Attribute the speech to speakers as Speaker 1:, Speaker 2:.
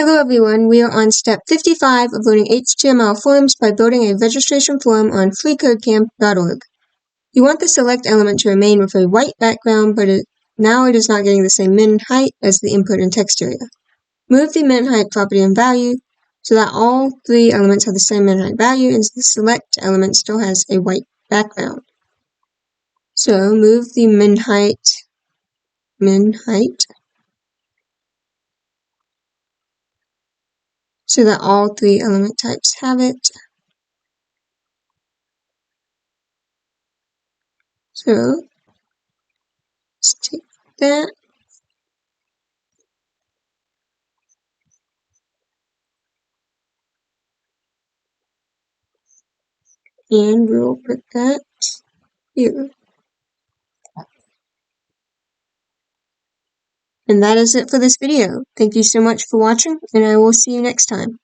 Speaker 1: Hello everyone, we are on step 55 of loading HTML forms by building a registration form on freeCodeCamp.org. You want the select element to remain with a white background, but now it is not getting the same min height as the input and text area. Move the min height property in value so that all three elements have the same min height value and the select element still has a white background. So move the min height so that all three element types have it. So let's take that. And we'll put that here. And that is it for this video. Thank you so much for watching, and I will see you next time.